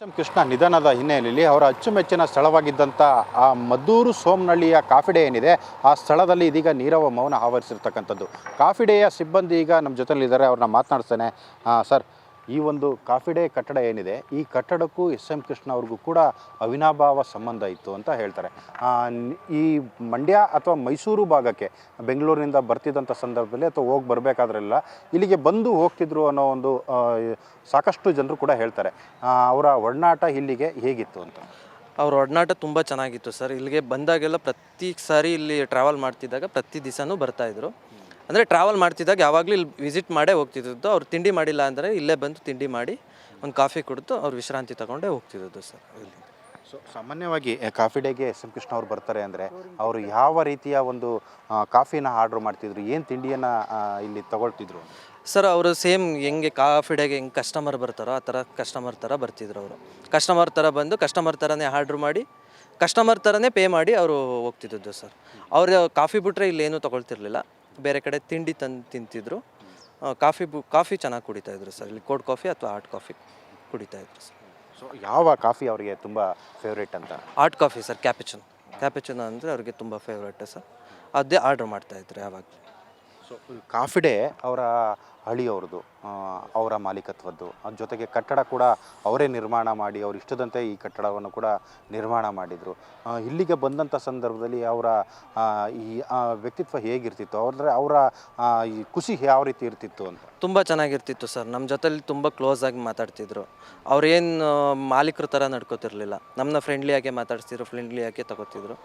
M Krishna ನಿಧನದ ಹಿನ್ನೆಲೆಯಲ್ಲಿ ಅವರ ಅಚ್ಚುಮೆಚ್ಚಿನ ಸ್ಥಳವಾಗಿದ್ದಂಥ ಆ ಮದ್ದೂರು ಸೋಮನಹಳ್ಳಿಯ ಕಾಫಿ ಡೇ ಏನಿದೆ, ಆ ಸ್ಥಳದಲ್ಲಿ ಇದೀಗ ನೀರವ ಮೌನ ಆವರಿಸಿರ್ತಕ್ಕಂಥದ್ದು. ಕಾಫಿ ಡೇಯ ಸಿಬ್ಬಂದಿ ಈಗ ನಮ್ಮ ಜೊತೆಲಿದ್ದಾರೆ, ಅವ್ರನ್ನ ಮಾತನಾಡಿಸ್ತೇನೆ. ಸರ್, ಈ ಒಂದು ಕಾಫಿ ಡೇ ಕಟ್ಟಡ ಏನಿದೆ, ಈ ಕಟ್ಟಡಕ್ಕೂ ಎಸ್ ಎಂ ಕೃಷ್ಣ ಅವ್ರಿಗೂ ಕೂಡ ಅವಿನಾಭಾವ ಸಂಬಂಧ ಇತ್ತು ಅಂತ ಹೇಳ್ತಾರೆ. ಈ ಮಂಡ್ಯ ಅಥವಾ ಮೈಸೂರು ಭಾಗಕ್ಕೆ ಬೆಂಗಳೂರಿನಿಂದ ಬರ್ತಿದ್ದಂಥ ಸಂದರ್ಭದಲ್ಲಿ ಅಥವಾ ಹೋಗಿ ಬರಬೇಕಾದ್ರೆಲ್ಲ ಇಲ್ಲಿಗೆ ಬಂದು ಹೋಗ್ತಿದ್ರು ಅನ್ನೋ ಒಂದು ಸಾಕಷ್ಟು ಜನರು ಕೂಡ ಹೇಳ್ತಾರೆ. ಅವರ ಒಡನಾಟ ಇಲ್ಲಿಗೆ ಹೇಗಿತ್ತು ಅಂತ. ಅವ್ರ ಒಡನಾಟ ತುಂಬ ಚೆನ್ನಾಗಿತ್ತು ಸರ್. ಇಲ್ಲಿಗೆ ಬಂದಾಗೆಲ್ಲ ಪ್ರತಿ ಸಾರಿ ಇಲ್ಲಿ ಟ್ರಾವೆಲ್ ಮಾಡ್ತಿದ್ದಾಗ ಪ್ರತಿ ದಿವಸನೂ ಬರ್ತಾಯಿದ್ರು. ಅಂದರೆ ಟ್ರಾವೆಲ್ ಮಾಡ್ತಿದ್ದಾಗ ಯಾವಾಗಲೂ ಇಲ್ಲಿ ವಿಸಿಟ್ ಮಾಡೇ ಹೋಗ್ತಿದ್ದು. ಅವ್ರು ತಿಂಡಿ ಮಾಡಿಲ್ಲ ಅಂದರೆ ಇಲ್ಲೇ ಬಂದು ತಿಂಡಿ ಮಾಡಿ ಒಂದು ಕಾಫಿ ಕುಡಿದು ಅವ್ರು ವಿಶ್ರಾಂತಿ ತಗೊಂಡೇ ಹೋಗ್ತಿದ್ದು ಸರ್. ಇಲ್ಲಿ ಸೊ ಸಾಮಾನ್ಯವಾಗಿ ಕಾಫಿ ಡೇಗೆ ಎಸ್ ಎಂ ಕೃಷ್ಣ ಅವ್ರು ಬರ್ತಾರೆ ಅಂದರೆ ಅವರು ಯಾವ ರೀತಿಯ ಒಂದು ಕಾಫಿನ ಆರ್ಡ್ರ್ ಮಾಡ್ತಿದ್ರು, ಏನು ತಿಂಡಿಯನ್ನು ಇಲ್ಲಿ ತಗೊಳ್ತಿದ್ರು ಸರ್? ಅವರು ಸೇಮ್ ಹೆಂಗೆ ಕಾಫಿ ಡೇಗೆ ಹೆಂಗೆ ಕಸ್ಟಮರ್ ಬರ್ತಾರೋ ಆ ಥರ ಕಸ್ಟಮರ್ ಥರ ಬರ್ತಿದ್ರು. ಅವರು ಕಸ್ಟಮರ್ ಥರ ಬಂದು ಕಸ್ಟಮರ್ ಥರನೇ ಆರ್ಡ್ರ್ ಮಾಡಿ ಕಸ್ಟಮರ್ ಥರನೇ ಪೇ ಮಾಡಿ ಅವರು ಹೋಗ್ತಿದ್ದು ಸರ್. ಅವರು ಕಾಫಿ ಬಿಟ್ಟರೆ ಇಲ್ಲೇನೂ ತೊಗೊಳ್ತಿರ್ಲಿಲ್ಲ, ಬೇರೆ ಕಡೆ ತಿಂಡಿ ತಂದು ತಿಂತಿದ್ರು. ಕಾಫಿ ಚೆನ್ನಾಗಿ ಕುಡಿತಾಯಿದ್ರು ಸರ್. ಇಲ್ಲಿ ಕೋಲ್ಡ್ ಕಾಫಿ ಅಥವಾ ಹಾಟ್ ಕಾಫಿ ಕುಡಿತಾಯಿದ್ರು ಸರ್. ಸೊ ಯಾವ ಕಾಫಿ ಅವರಿಗೆ ತುಂಬ ಫೇವ್ರೇಟ್ ಅಂತ? ಹಾಟ್ ಕಾಫಿ ಸರ್, ಕ್ಯಾಪುಚಿನೋ ಅಂದರೆ ಅವ್ರಿಗೆ ತುಂಬ ಫೇವ್ರೇಟ್ ಸರ್. ಅದೇ ಆರ್ಡ್ರ್ ಮಾಡ್ತಾಯಿದ್ರು ಯಾವಾಗಲೂ. ಸೊ ಕಾಫಿ ಡೇ ಅವರ ಹಳಿಯವ್ರದ್ದು, ಅವರ ಮಾಲೀಕತ್ವದ್ದು, ಅದ್ರ ಜೊತೆಗೆ ಕಟ್ಟಡ ಕೂಡ ಅವರೇ ನಿರ್ಮಾಣ ಮಾಡಿ ಅವ್ರು ಇಷ್ಟದಂತೆ ಈ ಕಟ್ಟಡವನ್ನು ಕೂಡ ನಿರ್ಮಾಣ ಮಾಡಿದರು. ಇಲ್ಲಿಗೆ ಬಂದಂಥ ಸಂದರ್ಭದಲ್ಲಿ ಅವರ ಈ ವ್ಯಕ್ತಿತ್ವ ಹೇಗಿರ್ತಿತ್ತು, ಅವರ ಈ ಖುಷಿ ಯಾವ ರೀತಿ ಇರ್ತಿತ್ತು ಅಂತ? ತುಂಬ ಚೆನ್ನಾಗಿರ್ತಿತ್ತು ಸರ್. ನಮ್ಮ ಜೊತೆಲಿ ತುಂಬ ಕ್ಲೋಸ್ ಆಗಿ ಮಾತಾಡ್ತಿದ್ರು. ಅವ್ರೇನು ಮಾಲೀಕರ ಥರ ನಡ್ಕೋತಿರ್ಲಿಲ್ಲ. ನಮ್ಮನ್ನ ಫ್ರೆಂಡ್ಲಿಯಾಗೆ ಮಾತಾಡ್ತಿದ್ರು, ಫ್ರೆಂಡ್ಲಿಯಾಗೆ ತಗೋತಿದ್ರು.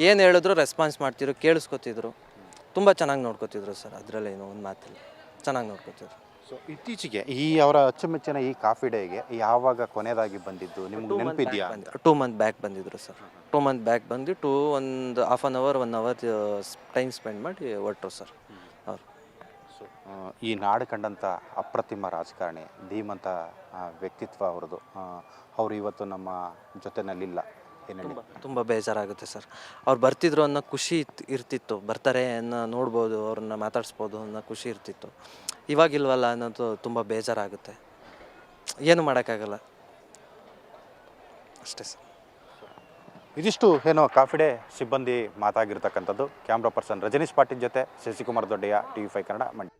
ಏನು ಹೇಳಿದ್ರು ರೆಸ್ಪಾನ್ಸ್ ಮಾಡ್ತಿದ್ರು, ಕೇಳಿಸ್ಕೊತಿದ್ರು. ತುಂಬ ಚೆನ್ನಾಗಿ ನೋಡ್ಕೋತಿದ್ರು ಸರ್. ಅದರಲ್ಲೇನೋ ಒಂದು ಮಾತಿಲ್ಲ, ಚೆನ್ನಾಗಿ ನೋಡ್ಕೋತಿದ್ರು. ಸೊ ಇತ್ತೀಚೆಗೆ ಈ ಅವರ ಅಚ್ಚುಮೆಚ್ಚಿನ ಈ ಕಾಫಿ ಡೇಗೆ ಯಾವಾಗ ಕೊನೆಯದಾಗಿ ಬಂದಿದ್ದು ನಿಮ್ಗೆ ನೆನಪಿದೆಯಾ? 2 ಮಂತ್ ಬ್ಯಾಕ್ ಬಂದಿದ್ರು ಸರ್. 2 ಮಂತ್ ಬ್ಯಾಕ್ ಬಂದು ಒಂದು half an hour 1 hour time spend ಮಾಡಿ ಹೊರಟರು ಸರ್ ಅವರು. ಸೊ ಈ ನಾಡು ಕಂಡಂಥ ಅಪ್ರತಿಮ ರಾಜಕಾರಣಿ, ಧೀಮಂತ ವ್ಯಕ್ತಿತ್ವ ಅವ್ರದ್ದು. ಅವರು ಇವತ್ತು ನಮ್ಮ ಜೊತೆಯಲ್ಲಿಲ್ಲ. ತುಂಬ ಬೇಜಾರಾಗುತ್ತೆ ಸರ್. ಅವ್ರು ಬರ್ತಿದ್ರು ಅನ್ನೋ ಖುಷಿ ಇರ್ತಿತ್ತು. ಬರ್ತಾರೆ ಅನ್ನೋ ನೋಡ್ಬೋದು, ಅವ್ರನ್ನ ಮಾತಾಡಿಸ್ಬೋದು ಅನ್ನೋ ಖುಷಿ ಇರ್ತಿತ್ತು. ಇವಾಗಿಲ್ವಲ್ಲ ಅನ್ನೋದು ತುಂಬ ಬೇಜಾರಾಗುತ್ತೆ. ಏನು ಮಾಡೋಕ್ಕಾಗಲ್ಲ ಅಷ್ಟೇ ಸರ್. ಇದಿಷ್ಟು ಏನೋ ಕಾಫಿ ಡೇ ಸಿಬ್ಬಂದಿ ಮಾತಾಗಿರ್ತಕ್ಕಂಥದ್ದು. ಕ್ಯಾಮ್ರಾ ಪರ್ಸನ್ ರಜನೀಶ್ ಪಾಟೀಲ್ ಜೊತೆ ಶಶಿಕುಮಾರ್ ದೊಡ್ಡಯ್ಯ, TV5 ಕನ್ನಡ, ಮಂಡ್ಯ.